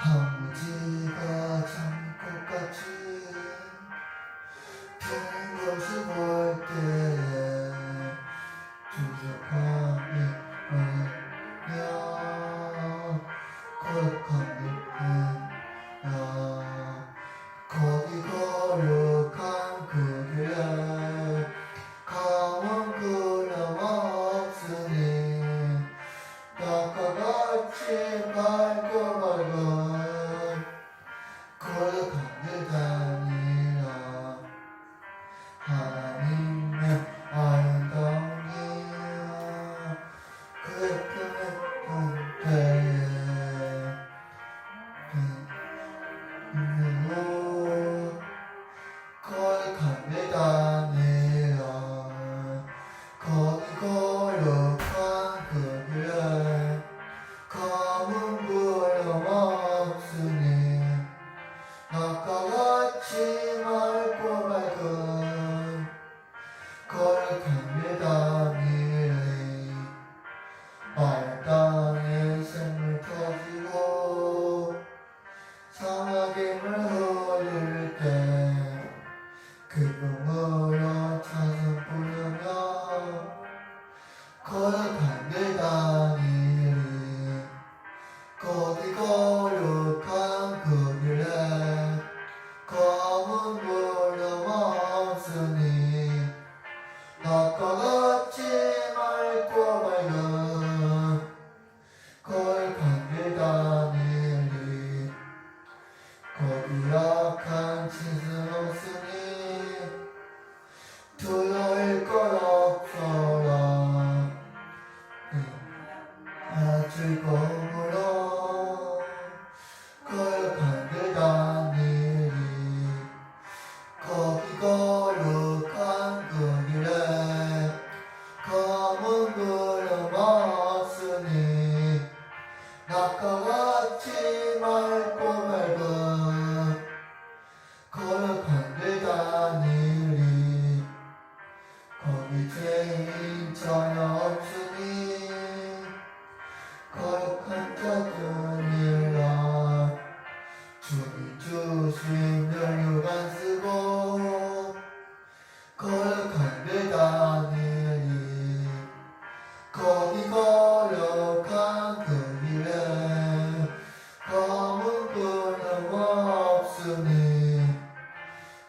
아버지가 장꽃같이 피는 것을 볼 때에 두둑함이 보이며 거룩한 빛이며 거기 거룩한 그 길에 감은 그람 없으니 낮과 같이 밝고 밝은 거룩한 길 다니라. 하나님의 아름다운 길 그의 품에 온 때에 힘으로 거룩한 길 다니라. 거기 거룩한 그 길에 검은 구름 없으니 낮과 같이 맑고 밝은 거룩한 길 다니리. 마른 땅에 샘물 터지고 사막에 물 흘릴 때 기쁨으로 찬송 부르며 거룩한 길 다니리. 거기 거룩한 그 길에 검은 구름 없으니 낮과 같이 맑고 밝은 거룩한 길 다니리. 거기 약한 짓은 없으니 두려울 것 없어라. 즐거움으로 거룩한 길 다니리. 거기 거룩한 그 길에 검은 구름 없으니 낮과 같이 맑고 밝은 거룩한 길 다니리. 거기 죄인 전혀 없으니 거룩한 자들이라. 주님 주신 혈육안 쓰고 거룩한 길 다니리. 거기 거룩한 그 길에 검은 구름 없으니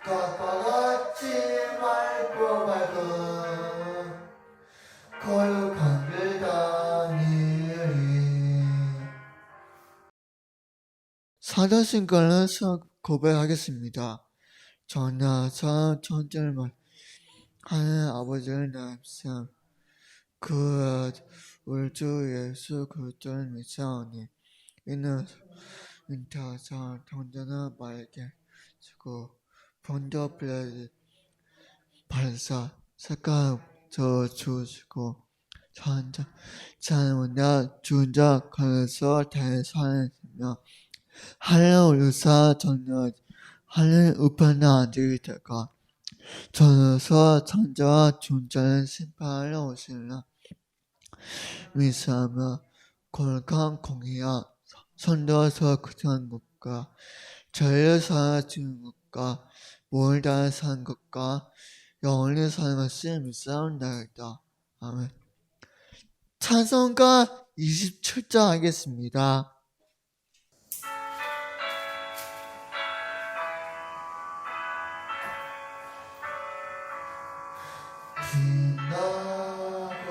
낮과 같이 맑고 밝은 거룩한 길 다니리. 사도신경을 고백하겠습니다. 전하사 천절만 하는 아버지를 낳았음 그 우리 주 예수 그리스도를 믿사오니 이는 인타사 통전을 말게 주고 본도 빌라도 발사 색깔 저 주시고 찬원자 주자 걸어서 대산이며 하늘 의사 전혀 하늘 우편한 아들들과 전어서 천자와 존자는 심판하러 오시리라. 위사하며 거룩한 공의와 선도서 그한 것과 죄를 사하는 것과 몰다 사는 것과 영원히 사는 것을 믿사옵나이다. 아멘. 찬송가 27장 하겠습니다. 빛나고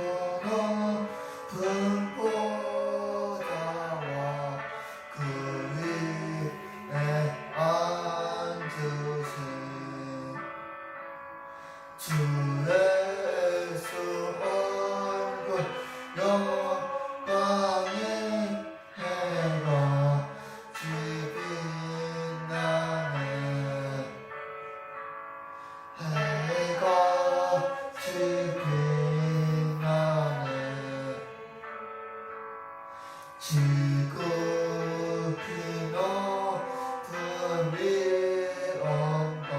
높은 보좌와 그 위에 앉으신 주 예수 얼굴 영광의 해가 빛나네. 해가 빛나네. 지극히 높은 위엄과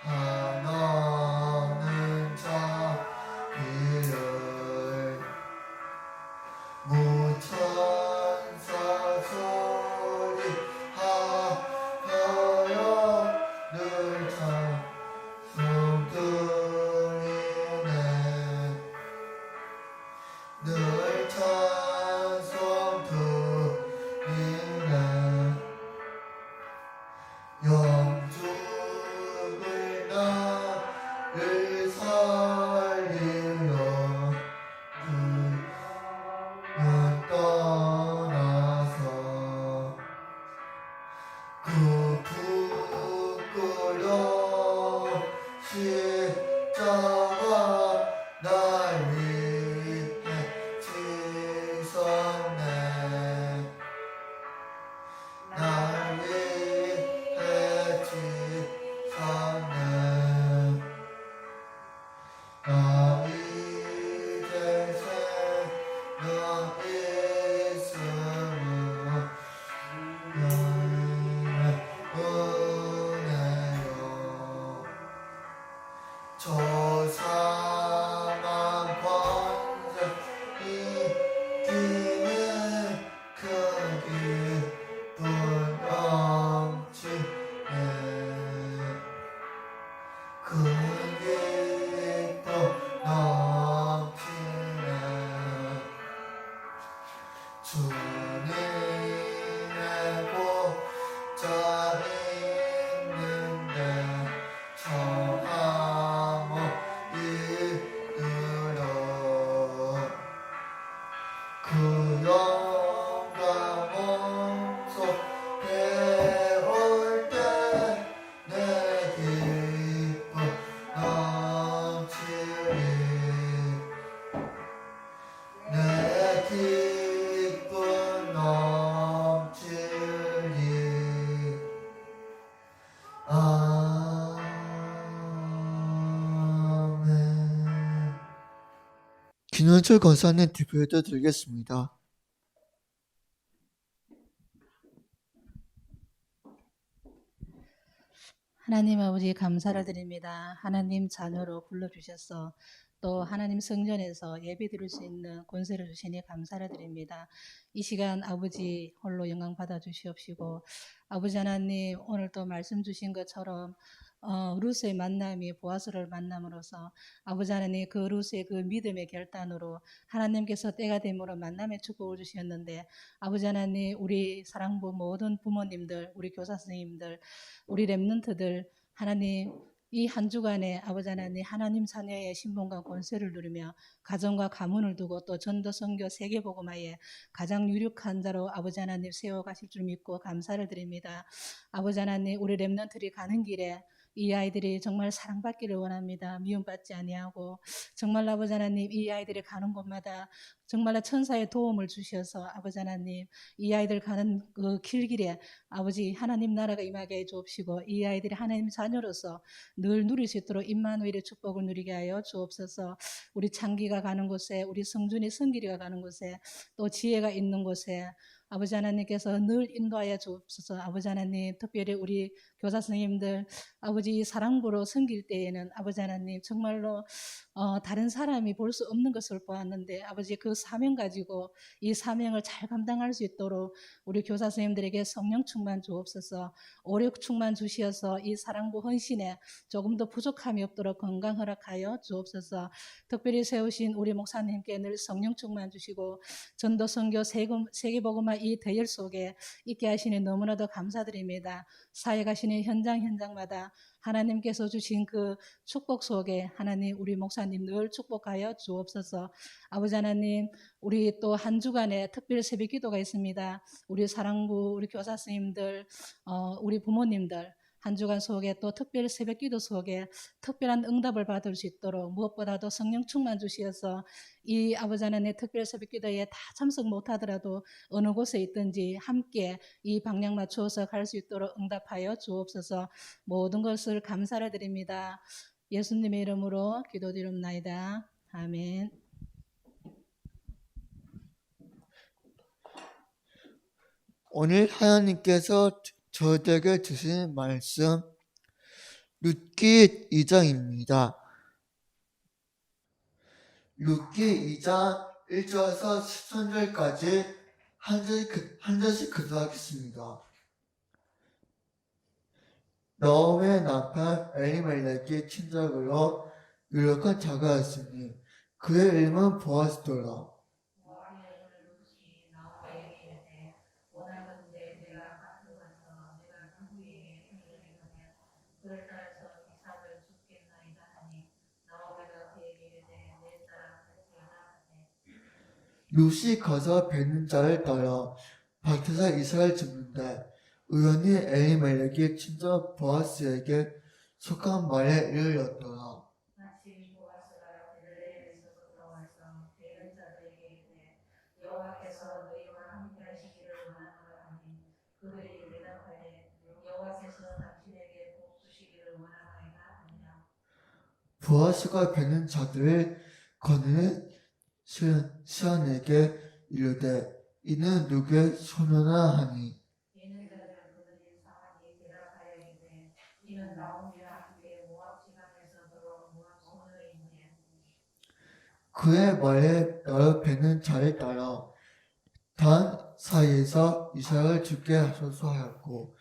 하나는 자비를 무천사 소리 김현철 권사님 대표도 드리겠습니다. 하나님 아버지 감사를 드립니다. 하나님 자녀로 불러주셔서 또 하나님 성전에서 예배 드릴 수 있는 권세를 주시니 감사를 드립니다. 이 시간 아버지 홀로 영광 받아 주시옵시고 아버지 하나님 오늘 또 말씀 주신 것처럼 루스의 만남이 보아스를 만남으로써 아버지 하나님 그 루스의 그 믿음의 결단으로 하나님께서 때가 되므로 만남의 축복을 주셨는데 아버지 하나님 우리 사랑부 모든 부모님들 우리 교사 선생님들 우리 렘넌트들 하나님 이 한 주간에 아버지 하나님 하나님 자녀의 신분과 권세를 누리며 가정과 가문을 두고 또 전도 선교 세계복음화에 가장 유력한 자로 아버지 하나님 세워가실 줄 믿고 감사를 드립니다. 아버지 하나님 우리 렘넌트들이 가는 길에 이 아이들이 정말 사랑받기를 원합니다. 미움받지 아니하고 정말 아버지 하나님 이 아이들이 가는 곳마다 정말 천사의 도움을 주셔서 아버지 하나님 이 아이들 가는 그 길길에 아버지 하나님 나라가 임하게 해 주옵시고 이 아이들이 하나님 자녀로서 늘 누릴 수 있도록 임마누엘의 축복을 누리게 하여 주옵소서. 우리 창기가 가는 곳에 우리 성준이 성길이가 가는 곳에 또 지혜가 있는 곳에 아버지 하나님께서 늘 인도하여 주옵소서. 아버지 하나님 특별히 우리 교사 선생님들 아버지 사랑부로 섬길 때에는 아버지 하나님 정말로 다른 사람이 볼 수 없는 것을 보았는데 아버지 그 사명 가지고 이 사명을 잘 감당할 수 있도록 우리 교사 선생님들에게 성령 충만 주옵소서. 오력 충만 주시어서 이 사랑부 헌신에 조금 더 부족함이 없도록 건강 허락하여 주옵소서. 특별히 세우신 우리 목사님께 늘 성령 충만 주시고 전도 선교 세계복음화 이 대열 속에 있게 하시니 너무나도 감사드립니다. 사회 가시는 현장마다 하나님께서 주신 그 축복 속에 하나님 우리 목사님 늘 축복하여 주옵소서. 아버지 하나님 우리 또 한 주간에 특별 새벽 기도가 있습니다. 우리 사랑부 우리 교사 선생님들 우리 부모님들 한 주간 속에 또 특별 새벽 기도 속에 특별한 응답을 받을 수 있도록 무엇보다도 성령 충만 주시어서 이 아버지 하나님의 특별 새벽 기도에 다 참석 못하더라도 어느 곳에 있든지 함께 이 방향 맞추어서 갈 수 있도록 응답하여 주옵소서. 모든 것을 감사를 드립니다. 예수님의 이름으로 기도드립나이다. 아멘. 오늘 하나님께서 저에게 주신 말씀 룻기 2장입니다. 룻기 2장 1절에서 13절까지 한 절씩 기도하겠습니다. 너음의 남편 엘리멜렉이 친척으로 유력한 자가였으니 그의 이름은 보아스더라. 룻이 가서 뵙는 자를 따라 밭에서 이삭을 줍는데 우연히 엘리멜렉이 친척 보아스에게 속한 말에 이르렀더라. 보아스가 뵙는 자들을 거느는 시온에게 이르되 이는 누구의 소녀나 하니 그의 말에 나를 뵙는 자를 따라 단 사이에서 이삭을 죽게 하소서 하였고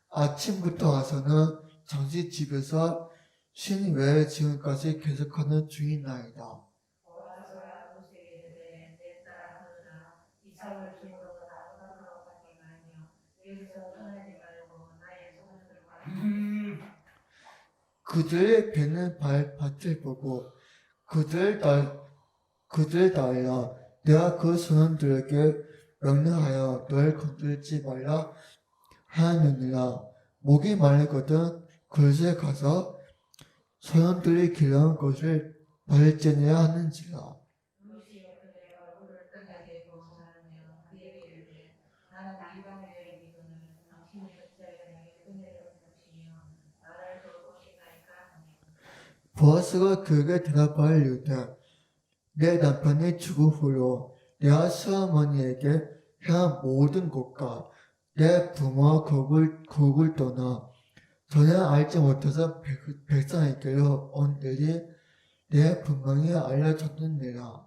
아침부터 와서는 당신 집에서 쉰 외에 지금까지 계속하는 중이나이다. 그들의 배는 밭을 보고 그들 달라 내가 그 소년들에게 명령하여 너를 건들지 말라 하느니라. 목이 마르거든 그릇에 가서 소년들이 길러온 것을 발제내야 하는지라. 보아스가 그에게 대답하여 이르되 내 남편이 죽은 후로 내가 시어머니에게 향한 모든 것과 내 부모와 곡을 떠나 전혀 알지 못해서 백성에게로 온 일이 내 분명히 알려졌느니라.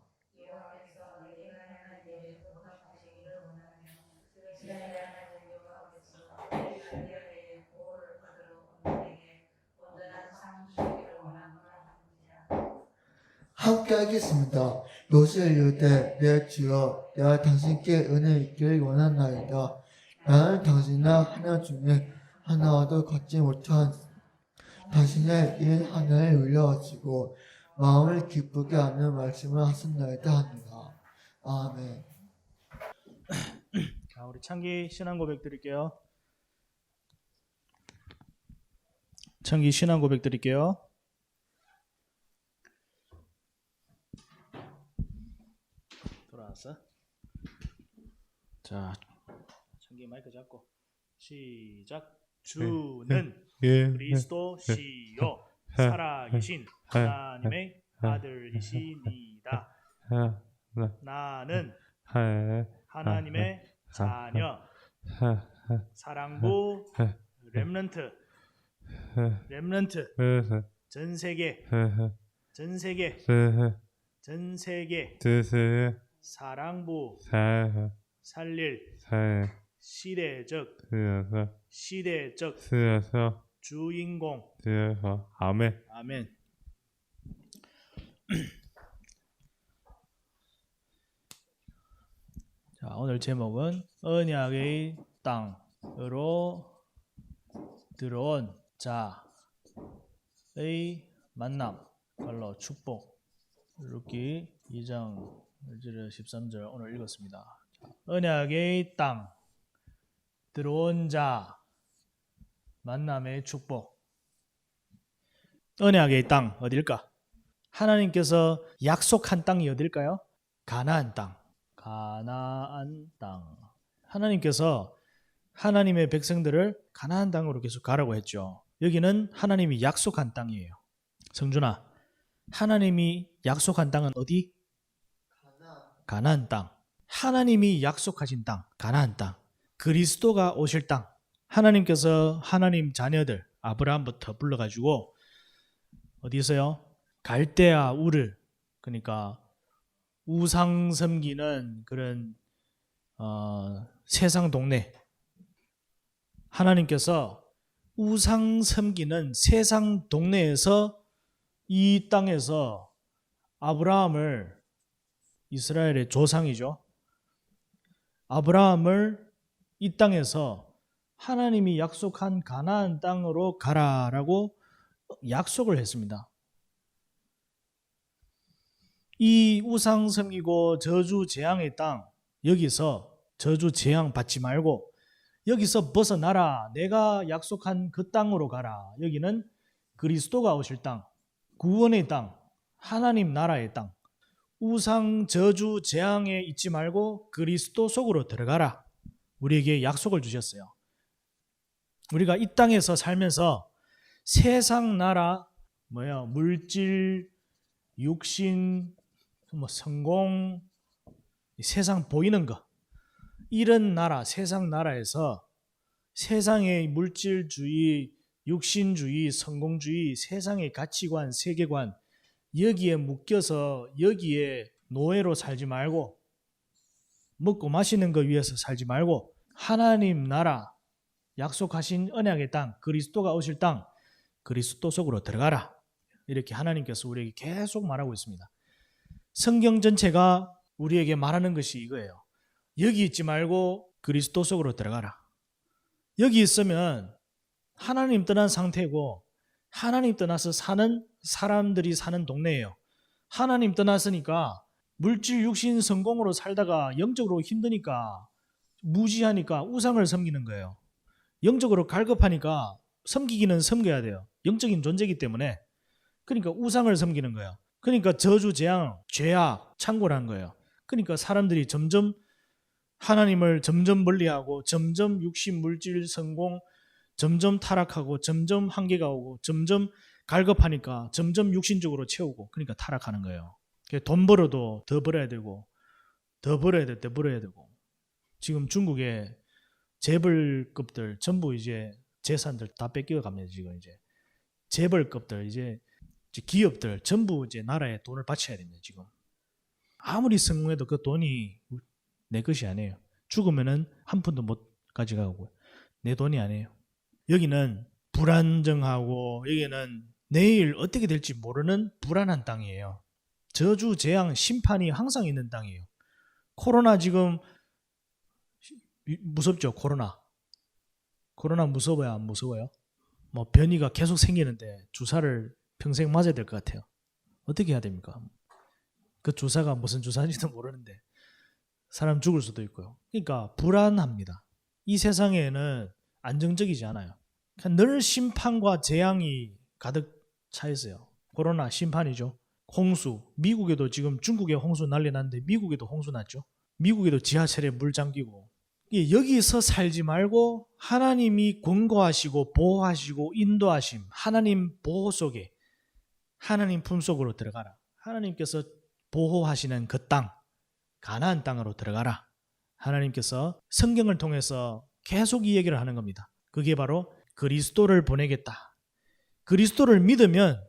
함께 하겠습니다. 요새 이르되 내 주여 내가 당신께 은혜 있기를 원하나이다. 나는 당신과 하나 중에 하나와도 갖지 못한 당신의 이 하나를 의뢰하시고 마음을 기쁘게 하는 말씀을 하셨나이다 하니라. 아멘. 자, 우리 창기 신앙 고백 드릴게요. 창기 신앙 고백 드릴게요. 돌아왔어? 자, 창기 마이크 잡고 시작. 주는 그리스도시요 살아계신 하나님의 아들이시니이다. 나는 하나님의 자녀 사랑부 렘넌트 전 세계 사랑부 살릴 시대적 주인공. 아멘. 아멘. 자, 오늘 제목은 언약의 땅으로 들어온 자의 만남, 발로 축복. 룻기 2장 1절 13절 오늘 읽었습니다. 자, 언약의 땅, 들어온 자, 만남의 축복. 언약의 땅 어딜까? 하나님께서 약속한 땅이 어딜까요? 가나안 땅. 가나안 땅. 하나님께서 하나님의 백성들을 가나안 땅으로 계속 가라고 했죠. 여기는 하나님이 약속한 땅이에요. 성준아, 하나님이 약속한 땅은 어디? 가나안 땅. 하나님이 약속하신 땅, 가나안 땅. 그리스도가 오실 땅. 하나님께서 하나님 자녀들 아브라함부터 불러가지고 어디서요? 갈대아 우르, 그러니까 우상 섬기는 그런 세상 동네. 하나님께서 우상 섬기는 세상 동네에서 이 땅에서 아브라함을, 이스라엘의 조상이죠, 아브라함을 이 땅에서 하나님이 약속한 가나안 땅으로 가라라고 약속을 했습니다. 이 우상 섬기고 저주 재앙의 땅, 여기서 저주 재앙 받지 말고 여기서 벗어나라. 내가 약속한 그 땅으로 가라. 여기는 그리스도가 오실 땅, 구원의 땅, 하나님 나라의 땅. 우상 저주 재앙에 있지 말고 그리스도 속으로 들어가라. 우리에게 약속을 주셨어요. 우리가 이 땅에서 살면서 세상 나라, 물질, 육신, 성공, 세상 보이는 거, 이런 나라, 세상 나라에서 세상의 물질주의, 육신주의, 성공주의, 세상의 가치관, 세계관, 여기에 묶여서 여기에 노예로 살지 말고, 먹고 마시는 거 위해서 살지 말고 하나님 나라, 약속하신 언약의 땅, 그리스도가 오실 땅, 그리스도 속으로 들어가라. 이렇게 하나님께서 우리에게 계속 말하고 있습니다. 성경 전체가 우리에게 말하는 것이 이거예요. 여기 있지 말고 그리스도 속으로 들어가라. 여기 있으면 하나님 떠난 상태고, 하나님 떠나서 사는 사람들이 사는 동네예요. 하나님 떠났으니까 물질, 육신, 성공으로 살다가 영적으로 힘드니까, 무지하니까 우상을 섬기는 거예요. 영적으로 갈급하니까 섬기기는 섬겨야 돼요. 영적인 존재이기 때문에. 그러니까 우상을 섬기는 거예요. 그러니까 저주, 재앙, 죄악, 창고라는 거예요. 그러니까 사람들이 점점 하나님을 점점 멀리하고, 점점 육신, 물질, 성공 점점 타락하고, 점점 한계가 오고, 점점 갈급하니까 점점 육신적으로 채우고, 그러니까 타락하는 거예요. 돈 벌어도 더 벌어야 되고 더 벌어야 될 때 벌어야 되고 지금 중국의 재벌급들 전부 이제 재산들 다 뺏겨 갑니다. 지금 이제 재벌급들 이제 기업들 전부 이제 나라에 돈을 바쳐야 됩니다. 지금 아무리 성공해도 그 돈이 내 것이 아니에요. 죽으면은 한 푼도 못 가져가고 내 돈이 아니에요. 여기는 불안정하고 여기는 내일 어떻게 될지 모르는 불안한 땅이에요. 저주, 재앙, 심판이 항상 있는 땅이에요. 코로나 지금 무섭죠? 코로나 무서워요? 안 무서워요? 뭐 변이가 계속 생기는데 주사를 평생 맞아야 될 것 같아요. 어떻게 해야 됩니까? 그 주사가 무슨 주사인지도 모르는데 사람 죽을 수도 있고요. 그러니까 불안합니다. 이 세상에는 안정적이지 않아요. 그러니까 늘 심판과 재앙이 가득 차 있어요. 코로나 심판이죠. 홍수, 미국에도 지금 중국에 홍수 난리 났는데 미국에도 홍수 났죠. 미국에도 지하철에 물 잠기고 여기서 살지 말고 하나님이 권고하시고 보호하시고 인도하심 하나님 보호 속에 하나님 품속으로 들어가라. 하나님께서 보호하시는 그 땅, 가나안 땅으로 들어가라. 하나님께서 성경을 통해서 계속 이 얘기를 하는 겁니다. 그게 바로 그리스도를 보내겠다. 그리스도를 믿으면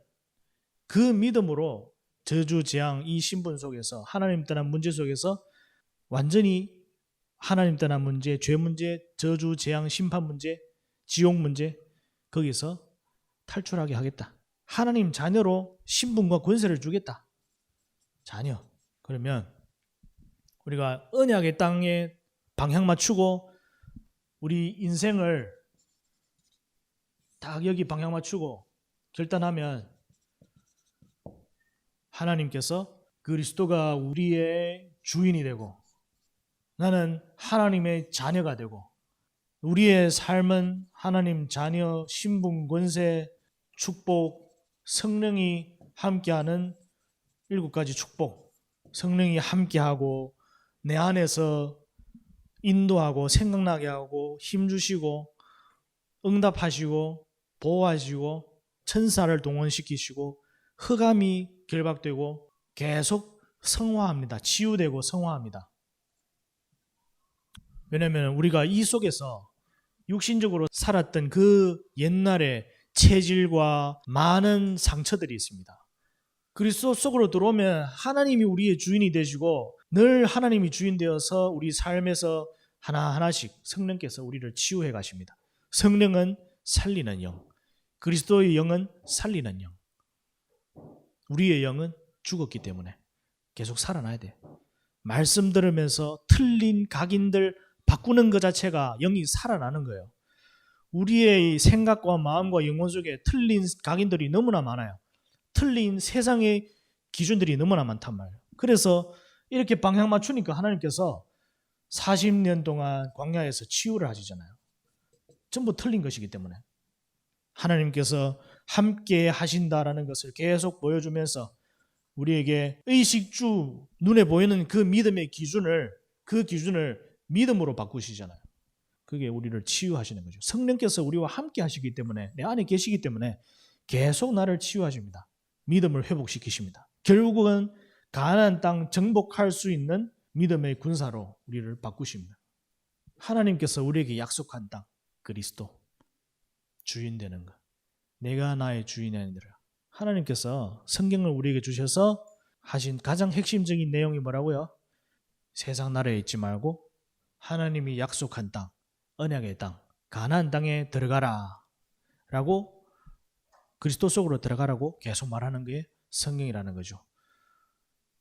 그 믿음으로 저주, 재앙, 이 신분 속에서 하나님 떠난 문제 속에서 완전히 하나님 떠난 문제, 죄 문제, 저주, 재앙, 심판 문제, 지옥 문제 거기서 탈출하게 하겠다. 하나님 자녀로 신분과 권세를 주겠다. 자녀. 그러면 우리가 언약의 땅에 방향 맞추고 우리 인생을 딱 여기 방향 맞추고 결단하면 하나님께서 그리스도가 우리의 주인이 되고 나는 하나님의 자녀가 되고 우리의 삶은 하나님 자녀 신분 권세 축복 성령이 함께하는 7가지 축복 성령이 함께하고 내 안에서 인도하고 생각나게 하고 힘주시고 응답하시고 보호하시고 천사를 동원시키시고 흑암이 결박되고 계속 성화합니다. 치유되고 성화합니다. 왜냐하면 우리가 이 속에서 육신적으로 살았던 그 옛날의 체질과 많은 상처들이 있습니다. 그리스도 속으로 들어오면 하나님이 우리의 주인이 되시고 늘 하나님이 주인 되어서 우리 삶에서 하나하나씩 성령께서 우리를 치유해 가십니다. 성령은 살리는 영, 그리스도의 영은 살리는 영. 우리의 영은 죽었기 때문에 계속 살아나야 돼요. 말씀 들으면서 틀린 각인들 바꾸는 것 자체가 영이 살아나는 거예요. 우리의 생각과 마음과 영혼 속에 틀린 각인들이 너무나 많아요. 틀린 세상의 기준들이 너무나 많단 말이에요. 그래서 이렇게 방향 맞추니까 하나님께서 40년 동안 광야에서 치유를 하시잖아요. 전부 틀린 것이기 때문에 하나님께서 함께 하신다라는 것을 계속 보여주면서 우리에게 의식주 눈에 보이는 그 믿음의 기준을 믿음으로 바꾸시잖아요. 그게 우리를 치유하시는 거죠. 성령께서 우리와 함께 하시기 때문에 내 안에 계시기 때문에 계속 나를 치유하십니다. 믿음을 회복시키십니다. 결국은 가나안 땅 정복할 수 있는 믿음의 군사로 우리를 바꾸십니다. 하나님께서 우리에게 약속한 땅 그리스도 주인 되는 것. 내가 나의 주인이 아니라 하나님께서 성경을 우리에게 주셔서 하신 가장 핵심적인 내용이 뭐라고요? 세상 나라에 있지 말고 하나님이 약속한 땅, 언약의 땅, 가나안 땅에 들어가라 라고 그리스도 속으로 들어가라고 계속 말하는 게 성경이라는 거죠.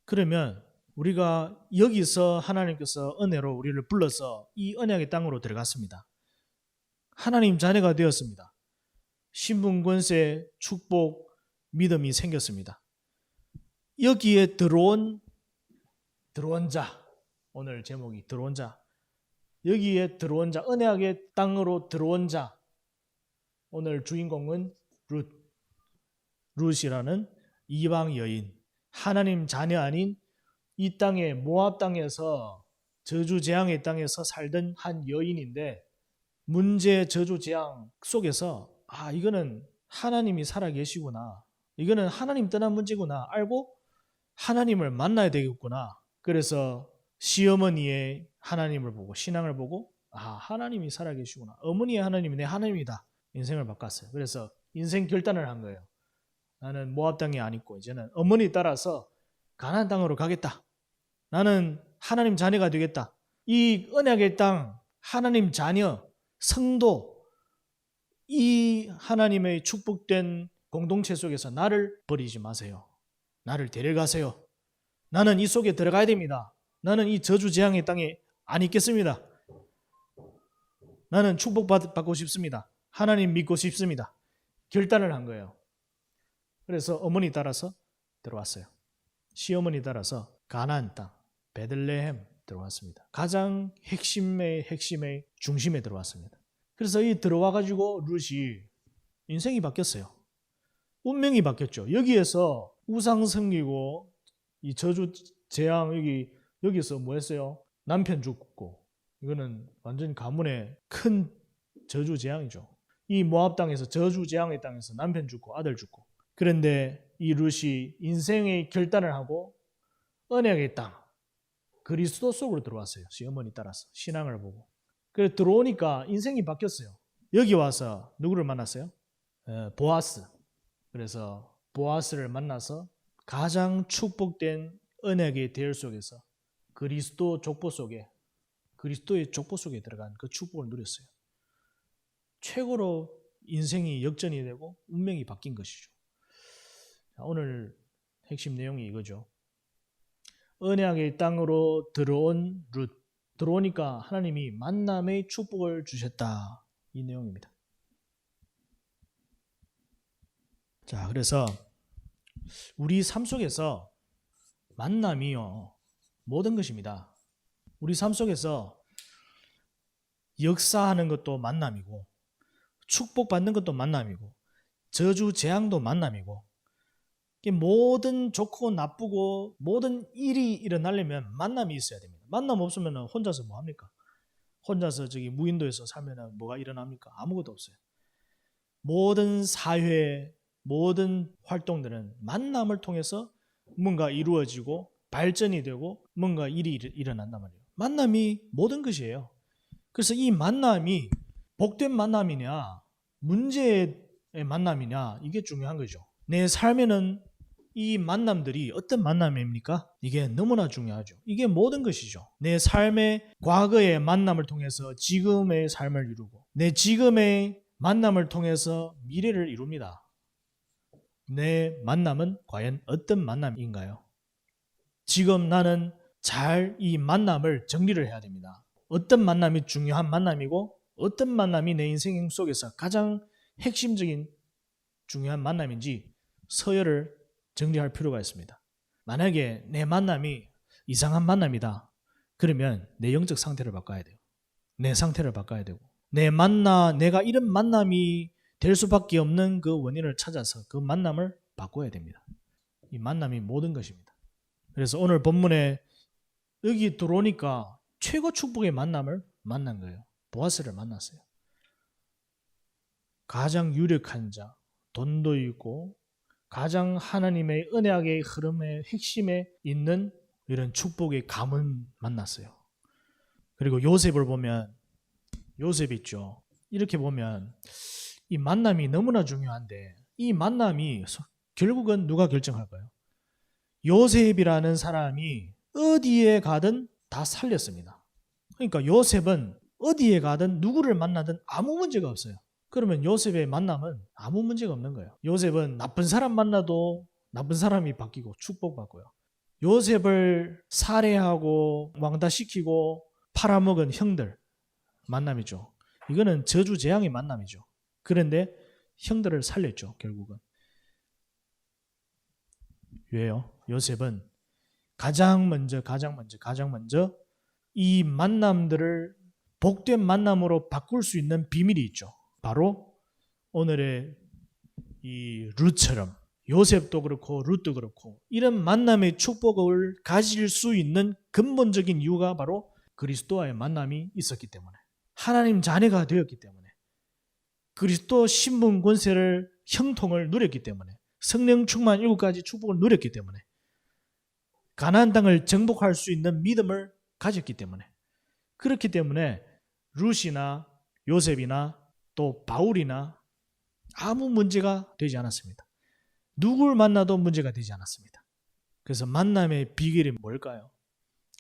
그러면 우리가 여기서 하나님께서 은혜로 우리를 불러서 이 언약의 땅으로 들어갔습니다. 하나님 자녀가 되었습니다. 신분, 권세, 축복, 믿음이 생겼습니다. 여기에 들어온 자, 오늘 제목이 들어온 자. 여기에 들어온 자, 언약의 땅으로 들어온 자. 오늘 주인공은 룻이라는 이방 여인, 하나님 자녀 아닌 이 땅의 모압 땅에서 저주 재앙의 땅에서 살던 한 여인인데 문제 저주 재앙 속에서 이거는 하나님이 살아 계시구나. 이거는 하나님 떠난 문제구나 알고 하나님을 만나야 되겠구나. 그래서 시어머니의 하나님을 보고 신앙을 보고 하나님이 살아계시구나. 어머니의 하나님이 내 하나님이다. 인생을 바꿨어요. 그래서 인생 결단을 한 거예요. 나는 모압 땅이 아니고 이제는 어머니 따라서 가나안 땅으로 가겠다. 나는 하나님 자녀가 되겠다. 이 언약의 땅, 하나님 자녀, 성도, 이 하나님의 축복된 공동체 속에서 나를 버리지 마세요. 나를 데려가세요. 나는 이 속에 들어가야 됩니다. 나는 이 저주재앙의 땅에 안 있겠습니다. 나는 축복받고 싶습니다. 하나님 믿고 싶습니다. 결단을 한 거예요. 그래서 어머니 따라서 들어왔어요. 시어머니 따라서 가나안 땅, 베들레헴 들어왔습니다. 가장 핵심의 중심에 들어왔습니다. 그래서 이 들어와가지고 룻이 인생이 바뀌었어요. 운명이 바뀌었죠. 여기에서 우상 섬기고 이 저주 재앙 여기서 뭐 했어요? 남편 죽고 이거는 완전 가문의 큰 저주 재앙이죠. 이 모압 땅에서 저주 재앙의 땅에서 남편 죽고 아들 죽고 그런데 이 룻이 인생의 결단을 하고 언약의 땅 그리스도 속으로 들어왔어요. 시어머니 따라서 신앙을 보고 그래서 들어오니까 인생이 바뀌었어요. 여기 와서 누구를 만났어요? 보아스. 그래서 보아스를 만나서 가장 축복된 언약의 대열 속에서 그리스도 족보 속에 그리스도의 족보 속에 들어간 그 축복을 누렸어요. 최고로 인생이 역전이 되고 운명이 바뀐 것이죠. 오늘 핵심 내용이 이거죠. 언약의 땅으로 들어온 룻. 들어오니까 하나님이 만남의 축복을 주셨다. 이 내용입니다. 자, 그래서 우리 삶 속에서 만남이요. 모든 것입니다. 우리 삶 속에서 역사하는 것도 만남이고 축복받는 것도 만남이고 저주 재앙도 만남이고 모든 좋고 나쁘고 모든 일이 일어나려면 만남이 있어야 됩니다. 만남 없으면 혼자서 뭐 합니까? 혼자서 저기 무인도에서 살면 뭐가 일어납니까? 아무것도 없어요. 모든 사회, 모든 활동들은 만남을 통해서 뭔가 이루어지고 발전이 되고 뭔가 일이 일어난단 말이에요. 만남이 모든 것이에요. 그래서 이 만남이 복된 만남이냐 문제의 만남이냐 이게 중요한 거죠. 내 삶에는 이 만남들이 어떤 만남입니까? 이게 너무나 중요하죠. 이게 모든 것이죠. 내 삶의 과거의 만남을 통해서 지금의 삶을 이루고 내 지금의 만남을 통해서 미래를 이룹니다. 내 만남은 과연 어떤 만남인가요? 지금 나는 잘 이 만남을 정리를 해야 됩니다. 어떤 만남이 중요한 만남이고 어떤 만남이 내 인생 속에서 가장 핵심적인 중요한 만남인지 서열을 정리할 필요가 있습니다. 만약에 내 만남이 이상한 만남이다. 그러면 내 영적 상태를 바꿔야 돼요. 내 상태를 바꿔야 되고 내가 이런 만남이 될 수밖에 없는 그 원인을 찾아서 그 만남을 바꿔야 됩니다. 이 만남이 모든 것입니다. 그래서 오늘 본문에 여기 들어오니까 최고 축복의 만남을 만난 거예요. 보아스를 만났어요. 가장 유력한 자, 돈도 있고 가장 하나님의 언약의 흐름의 핵심에 있는 이런 축복의 가문 만났어요. 그리고 요셉을 보면 요셉 있죠. 이렇게 보면 이 만남이 너무나 중요한데 이 만남이 결국은 누가 결정할까요? 요셉이라는 사람이 어디에 가든 다 살렸습니다. 그러니까 요셉은 어디에 가든 누구를 만나든 아무 문제가 없어요. 그러면 요셉의 만남은 아무 문제가 없는 거예요. 요셉은 나쁜 사람 만나도 나쁜 사람이 바뀌고 축복받고요. 요셉을 살해하고 왕따시키고 팔아먹은 형들 만남이죠. 이거는 저주 재앙의 만남이죠. 그런데 형들을 살렸죠. 결국은. 왜요? 요셉은 가장 먼저 이 만남들을 복된 만남으로 바꿀 수 있는 비밀이 있죠. 바로 오늘의 이 룻처럼 요셉도 그렇고 룻도 그렇고 이런 만남의 축복을 가질 수 있는 근본적인 이유가 바로 그리스도와의 만남이 있었기 때문에 하나님 자녀가 되었기 때문에 그리스도 신분 권세를 형통을 누렸기 때문에 성령 충만 7가지 축복을 누렸기 때문에 가나안 땅을 정복할 수 있는 믿음을 가졌기 때문에, 그렇기 때문에 룻이나 요셉이나 또 바울이나 아무 문제가 되지 않았습니다. 누굴 만나도 문제가 되지 않았습니다. 그래서 만남의 비결이 뭘까요?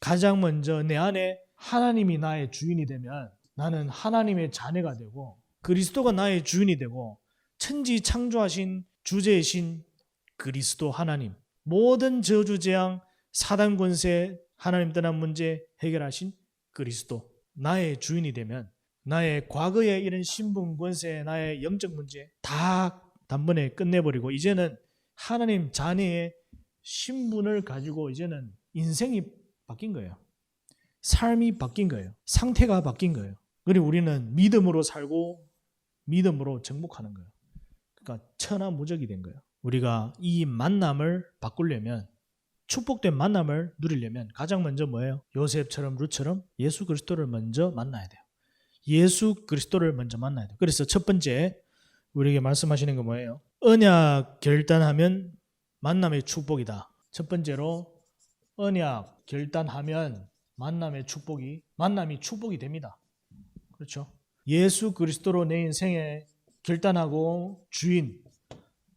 가장 먼저 내 안에 하나님이 나의 주인이 되면 나는 하나님의 자녀가 되고 그리스도가 나의 주인이 되고 천지 창조하신 주제이신 그리스도 하나님, 모든 저주 재앙 사단 권세 하나님 떠난 문제 해결하신 그리스도 나의 주인이 되면 나의 과거의 이런 신분 권세 나의 영적 문제 다 단번에 끝내버리고 이제는 하나님 자녀의 신분을 가지고 이제는 인생이 바뀐 거예요. 삶이 바뀐 거예요. 상태가 바뀐 거예요. 그리고 우리는 믿음으로 살고 믿음으로 정복하는 거예요. 그러니까 천하무적이 된 거예요. 우리가 이 만남을 바꾸려면, 축복된 만남을 누리려면 가장 먼저 뭐예요? 요셉처럼 룻처럼 예수 그리스도를 먼저 만나야 돼요. 예수 그리스도를 먼저 만나야 돼요. 그래서 첫 번째 우리에게 말씀하시는 거 뭐예요? 언약 결단하면 만남의 축복이다. 첫 번째로 언약 결단하면 만남이 축복이 됩니다. 그렇죠? 예수 그리스도로 내 인생에 결단하고 주인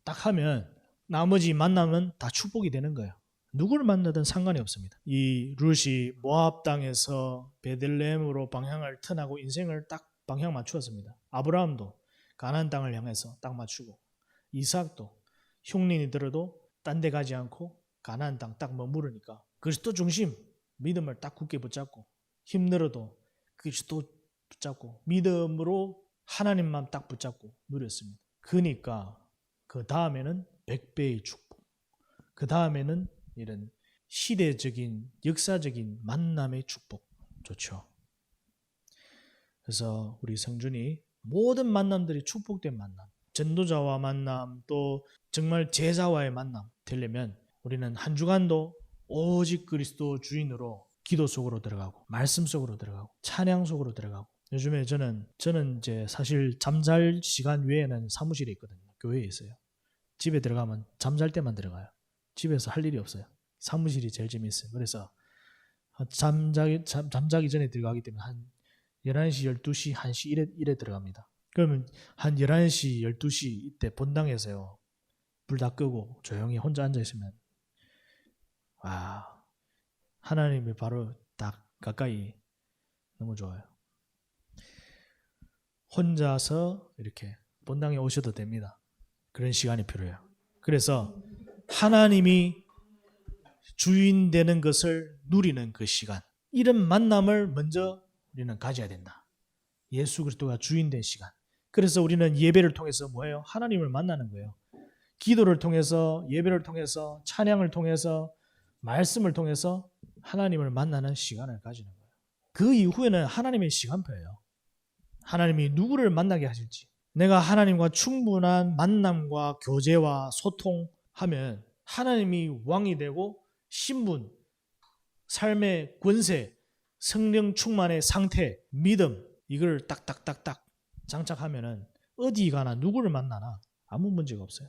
딱 하면 나머지 만남은 다 축복이 되는 거예요. 누구를 만나든 상관이 없습니다. 이 룻이 모압 땅에서 베들레헴으로 방향을 턴하고 인생을 딱 방향 맞추었습니다. 아브라함도 가나안 땅을 향해서 딱 맞추고, 이삭도 흉년이 들어도 딴 데 가지 않고 가나안 땅 딱 머무르니까 그리스도 중심 믿음을 딱 굳게 붙잡고, 힘들어도 그리스도 붙잡고 믿음으로 하나님만 딱 붙잡고 누렸습니다. 그러니까 그 다음에는 100배의 축복, 그 다음에는 이런 시대적인 역사적인 만남의 축복. 좋죠. 그래서 우리 성준이 모든 만남들이 축복된 만남, 전도자와 만남, 또 정말 제자와의 만남 되려면 우리는 한 주간도 오직 그리스도 주인으로 기도 속으로 들어가고 말씀 속으로 들어가고 찬양 속으로 들어가고. 요즘에 저는 이제 사실 잠잘 시간 외에는 사무실에 있거든요. 교회에 있어요. 집에 들어가면 잠잘 때만 들어가요. 집에서 할 일이 없어요. 사무실이 제일 재미있어요. 그래서 잠자기 전에 들어가기 때문에 한 11시, 12시, 1시 이래 들어갑니다. 그러면 한 11시, 12시 이때 본당에서요. 불 다 끄고 조용히 혼자 앉아있으면 하나님이 바로 딱 가까이 너무 좋아요. 혼자서 이렇게 본당에 오셔도 됩니다. 그런 시간이 필요해요. 그래서 하나님이 주인 되는 것을 누리는 그 시간, 이런 만남을 먼저 우리는 가져야 된다. 예수 그리스도가 주인 된 시간. 그래서 우리는 예배를 통해서 뭐예요? 하나님을 만나는 거예요. 기도를 통해서, 예배를 통해서, 찬양을 통해서, 말씀을 통해서 하나님을 만나는 시간을 가지는 거예요. 그 이후에는 하나님의 시간표예요. 하나님이 누구를 만나게 하실지, 내가 하나님과 충분한 만남과 교제와 소통하면 하나님이 왕이 되고 신분, 삶의 권세, 성령 충만의 상태, 믿음, 이걸 딱딱딱딱 장착하면은 어디 가나 누구를 만나나 아무 문제가 없어요.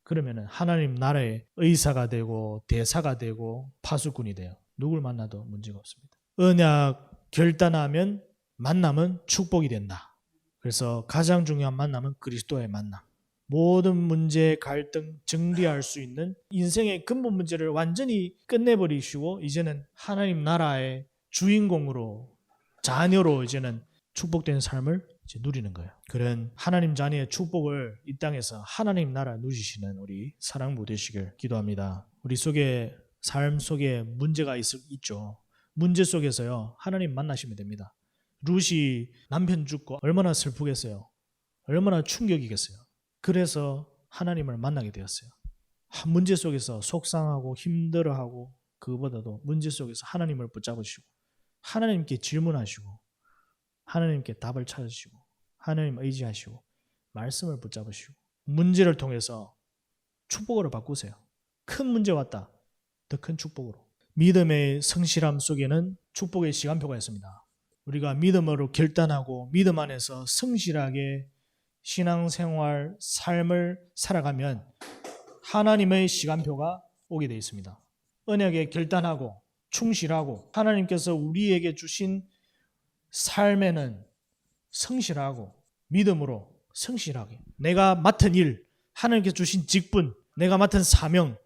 그러면은 하나님 나라의 의사가 되고 대사가 되고 파수꾼이 돼요. 누굴 만나도 문제가 없습니다. 언약 결단하면 만남은 축복이 된다. 그래서 가장 중요한 만남은 그리스도의 만남. 모든 문제, 갈등 정리할 수 있는 인생의 근본 문제를 완전히 끝내버리시고 이제는 하나님 나라의 주인공으로, 자녀로 이제는 축복된 삶을 이제 누리는 거예요. 그런 하나님 자녀의 축복을 이 땅에서 하나님 나라 누리시는 우리 사랑부 되시길 기도합니다. 우리 속에, 삶 속에 문제가 있죠. 문제 속에서요, 하나님 만나시면 됩니다. 룻이 남편 죽고 얼마나 슬프겠어요. 얼마나 충격이겠어요. 그래서 하나님을 만나게 되었어요. 문제 속에서 속상하고 힘들어하고 그보다도 문제 속에서 하나님을 붙잡으시고 하나님께 질문하시고 하나님께 답을 찾으시고 하나님 의지하시고 말씀을 붙잡으시고 문제를 통해서 축복으로 바꾸세요. 큰 문제 왔다. 더 큰 축복으로. 믿음의 성실함 속에는 축복의 시간표가 있습니다. 우리가 믿음으로 결단하고 믿음 안에서 성실하게 신앙생활, 삶을 살아가면 하나님의 시간표가 오게 되어 있습니다. 언약에 결단하고 충실하고 하나님께서 우리에게 주신 삶에는 성실하고 믿음으로 성실하게 내가 맡은 일, 하나님께서 주신 직분, 내가 맡은 사명,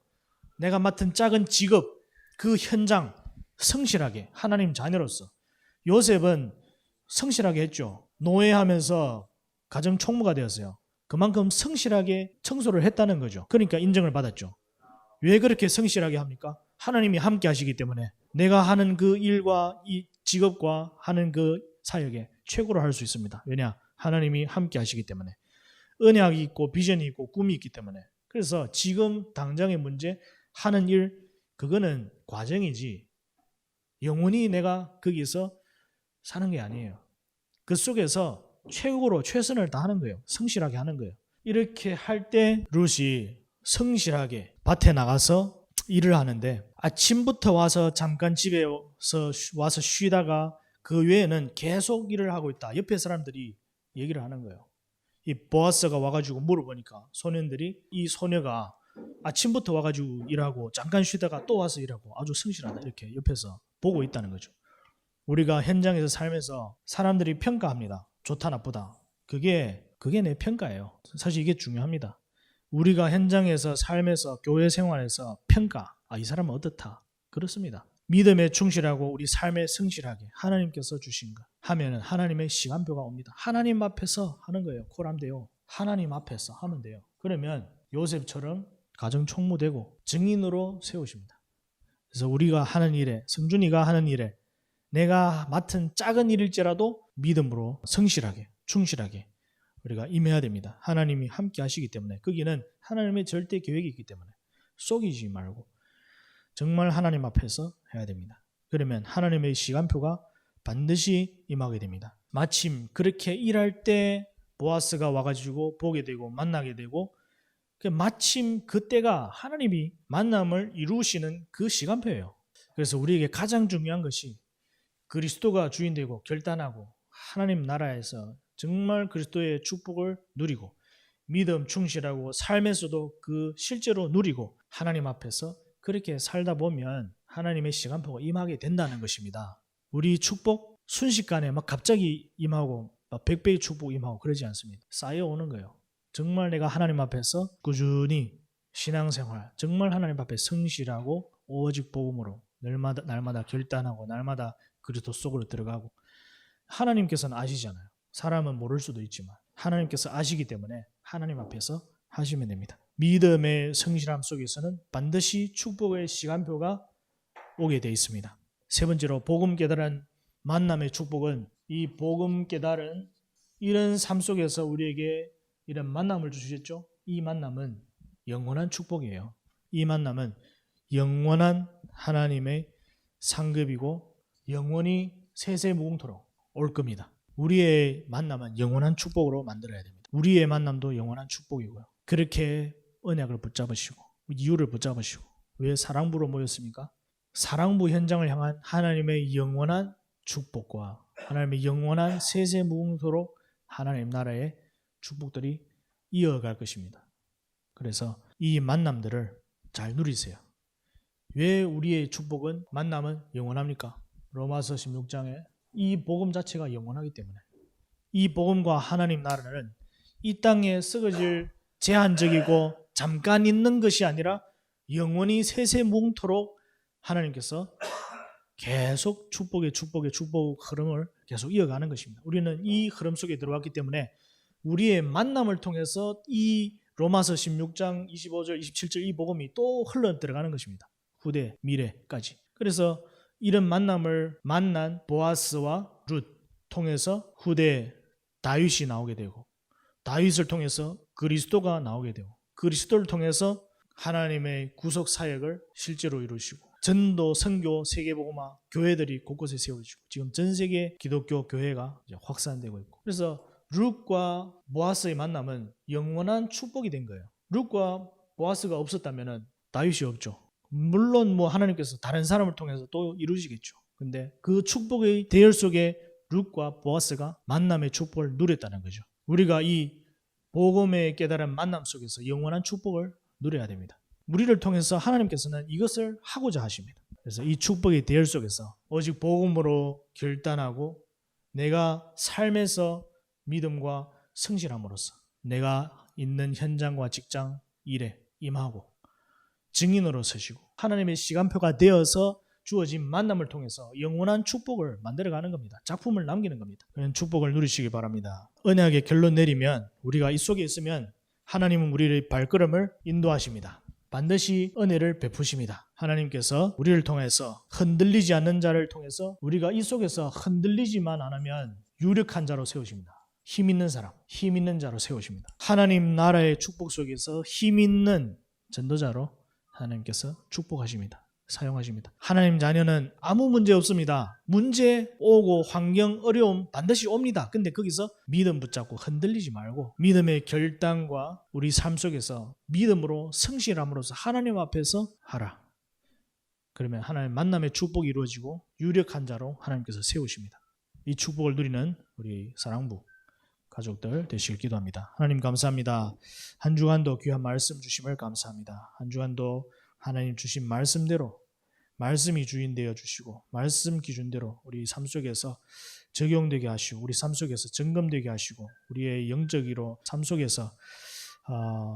내가 맡은 작은 직업, 그 현장 성실하게 하나님 자녀로서 요셉은 성실하게 했죠. 노예하면서 가정 총무가 되었어요. 그만큼 성실하게 청소를 했다는 거죠. 그러니까 인정을 받았죠. 왜 그렇게 성실하게 합니까? 하나님이 함께 하시기 때문에 내가 하는 그 일과 이 직업과 하는 그 사역에 최고로 할 수 있습니다. 왜냐? 하나님이 함께 하시기 때문에. 언약이 있고 비전이 있고 꿈이 있기 때문에. 그래서 지금 당장의 문제 하는 일 그거는 과정이지 영원히 내가 거기서 사는 게 아니에요. 그 속에서 최고로 최선을 다하는 거예요. 성실하게 하는 거예요. 이렇게 할 때 룻이 성실하게 밭에 나가서 일을 하는데 아침부터 와서 잠깐 집에 와서 쉬다가 그 외에는 계속 일을 하고 있다. 옆에 사람들이 얘기를 하는 거예요. 이 보아스가 와가지고 물어보니까 소년들이 이 소녀가 아침부터 와가지고 일하고 잠깐 쉬다가 또 와서 일하고 아주 성실하다 이렇게 옆에서 보고 있다는 거죠. 우리가 현장에서 살면서 사람들이 평가합니다. 좋다 나쁘다. 그게 내 평가예요. 사실 이게 중요합니다. 우리가 현장에서 삶에서 교회 생활에서 평가. 이 사람은 어떻다. 그렇습니다. 믿음에 충실하고 우리 삶에 성실하게 하나님께서 주신 것 하면은 하나님의 시간표가 옵니다. 하나님 앞에서 하는 거예요. 콜함돼요. 하나님 앞에서 하면 돼요. 그러면 요셉처럼 가정 총무되고 증인으로 세우십니다. 그래서 우리가 하는 일에 성준이가 하는 일에 내가 맡은 작은 일일지라도 믿음으로 성실하게 충실하게 우리가 임해야 됩니다. 하나님이 함께 하시기 때문에 거기는 하나님의 절대 계획이 있기 때문에 속이지 말고 정말 하나님 앞에서 해야 됩니다. 그러면 하나님의 시간표가 반드시 임하게 됩니다. 마침 그렇게 일할 때 보아스가 와가지고 보게 되고 만나게 되고 마침 그때가 하나님이 만남을 이루시는 그 시간표예요. 그래서 우리에게 가장 중요한 것이 그리스도가 주인되고 결단하고 하나님 나라에서 정말 그리스도의 축복을 누리고 믿음 충실하고 삶에서도 그 실제로 누리고 하나님 앞에서 그렇게 살다 보면 하나님의 시간표가 임하게 된다는 것입니다. 우리 축복 순식간에 막 갑자기 임하고 막 100배의 축복 임하고 그러지 않습니다. 쌓여오는 거예요. 정말 내가 하나님 앞에서 꾸준히 신앙생활 정말 하나님 앞에 성실하고 오직 복음으로 날마다 결단하고 날마다 그리스도 속으로 들어가고 하나님께서는 아시잖아요. 사람은 모를 수도 있지만 하나님께서 아시기 때문에 하나님 앞에서 하시면 됩니다. 믿음의 성실함 속에서는 반드시 축복의 시간표가 오게 되어 있습니다. 세 번째로 복음 깨달은 만남의 축복은 이 복음 깨달은 이런 삶 속에서 우리에게 이런 만남을 주셨죠. 이 만남은 영원한 축복이에요. 이 만남은 영원한 하나님의 상급이고 영원히 세세무궁토록 올 겁니다. 우리의 만남은 영원한 축복으로 만들어야 됩니다. 우리의 만남도 영원한 축복이고요. 그렇게 언약을 붙잡으시고 이유를 붙잡으시고 왜 사랑부로 모였습니까? 사랑부 현장을 향한 하나님의 영원한 축복과 하나님의 영원한 세세무궁토록 하나님 나라의 축복들이 이어갈 것입니다. 그래서 이 만남들을 잘 누리세요. 왜 우리의 축복은 만남은 영원합니까? 로마서 16장에 이 복음 자체가 영원하기 때문에 이 복음과 하나님 나라는 이 땅에 썩어질 제한적이고 잠깐 있는 것이 아니라 영원히 세세무궁토록 하나님께서 계속 축복 흐름을 계속 이어가는 것입니다. 우리는 이 흐름 속에 들어왔기 때문에 우리의 만남을 통해서 이 로마서 16장 25절 27절 이 복음이 또 흘러 들어가는 것입니다. 후대 미래까지. 그래서 이런 만남을 만난 보아스와 룻 통해서 후대 다윗이 나오게 되고 다윗을 통해서 그리스도가 나오게 되고 그리스도를 통해서 하나님의 구속 사역을 실제로 이루시고 전도, 선교, 세계복음화 교회들이 곳곳에 세워지고 지금 전 세계 기독교 교회가 이제 확산되고 있고 그래서 룻과 보아스의 만남은 영원한 축복이 된 거예요. 룻과 보아스가 없었다면 다윗이 없죠. 물론 하나님께서 다른 사람을 통해서 또 이루시겠죠. 근데 그 축복의 대열 속에 룻과 보아스가 만남의 축복을 누렸다는 거죠. 우리가 이 복음의 깨달은 만남 속에서 영원한 축복을 누려야 됩니다. 우리를 통해서 하나님께서는 이것을 하고자 하십니다. 그래서 이 축복의 대열 속에서 오직 복음으로 결단하고 내가 삶에서 믿음과 성실함으로써 내가 있는 현장과 직장 일에 임하고 증인으로 서시고 하나님의 시간표가 되어서 주어진 만남을 통해서 영원한 축복을 만들어가는 겁니다. 작품을 남기는 겁니다. 그런 축복을 누리시기 바랍니다. 언약의 결론 내리면 우리가 이 속에 있으면 하나님은 우리의 발걸음을 인도하십니다. 반드시 은혜를 베푸십니다. 하나님께서 우리를 통해서 흔들리지 않는 자를 통해서 우리가 이 속에서 흔들리지만 않으면 유력한 자로 세우십니다. 힘 있는 사람, 힘 있는 자로 세우십니다. 하나님 나라의 축복 속에서 힘 있는 전도자로 하나님께서 축복하십니다. 사용하십니다. 하나님 자녀는 아무 문제 없습니다. 문제 오고 환경 어려움 반드시 옵니다. 근데 거기서 믿음 붙잡고 흔들리지 말고 믿음의 결단과 우리 삶 속에서 믿음으로 성실함으로써 하나님 앞에서 하라. 그러면 하나님 만남의 축복이 이루어지고 유력한 자로 하나님께서 세우십니다. 이 축복을 누리는 우리 사랑부 가족들 되시길 기도합니다. 하나님 감사합니다. 한 주간도 귀한 말씀 주심을 감사합니다. 한 주간도 하나님 주신 말씀대로 말씀이 주인 되어 주시고 말씀 기준대로 우리 삶 속에서 적용되게 하시고 우리 삶 속에서 점검되게 하시고 우리의 영적으로 삶 속에서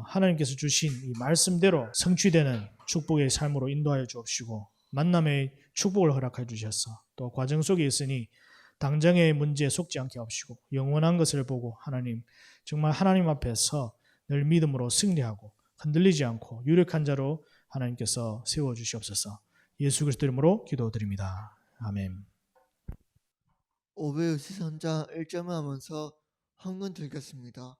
하나님께서 주신 이 말씀대로 성취되는 축복의 삶으로 인도하여 주옵시고 만남의 축복을 허락해 주셔서 또 과정 속에 있으니 당장의 문제에 속지 않게 하옵시고 영원한 것을 보고 하나님 정말 하나님 앞에서 늘 믿음으로 승리하고 흔들리지 않고 유력한 자로 하나님께서 세워주시옵소서. 예수 그리스도 이름으로 기도드립니다. 아멘. 563장 1점을 하면서 헌금 드리겠습니다.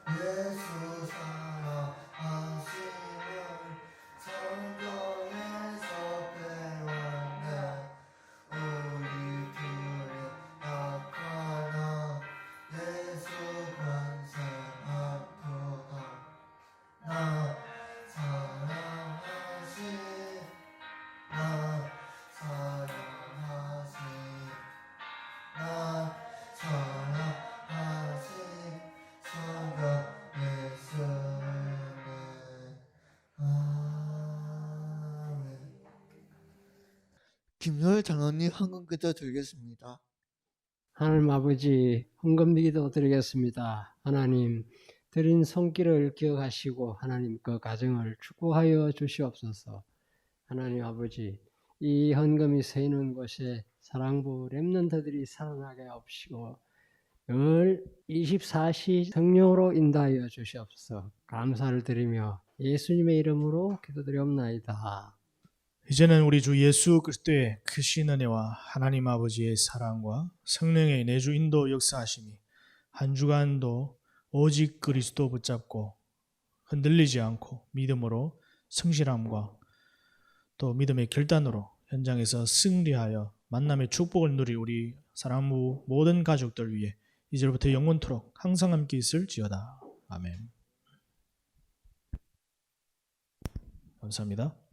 예수 사랑하심을 성경에서 배웠네. 우리 둘의 약하나 예수 권세하도다. 나 사랑하시 나 사랑하시 나 사랑하시 성경 예수네. 아멘. 김효일 장로님 헌금기도 드리겠습니다. 하나님 아버지 헌금기도 드리겠습니다. 하나님 드린 손길을 기억하시고 하나님 그 가정을 축복하여 주시옵소서. 하나님 아버지 이 헌금이 세이는 곳에 사랑부 렘넌트들이 살아나게 하옵시고 늘 24시 성령으로 인도하여 주시옵소서. 감사를 드리며 예수님의 이름으로 기도드리옵나이다. 이제는 우리 주 예수 그리스도의 크신 은혜와 하나님 아버지의 사랑과 성령의 내주 인도 역사하심이 한 주간도 오직 그리스도 붙잡고 흔들리지 않고 믿음으로 성실함과 또 믿음의 결단으로 현장에서 승리하여 만남의 축복을 누릴 우리 사랑부 모든 가족들 위해 이제부터 영원토록 항상 함께 있을지어다. 아멘. 감사합니다.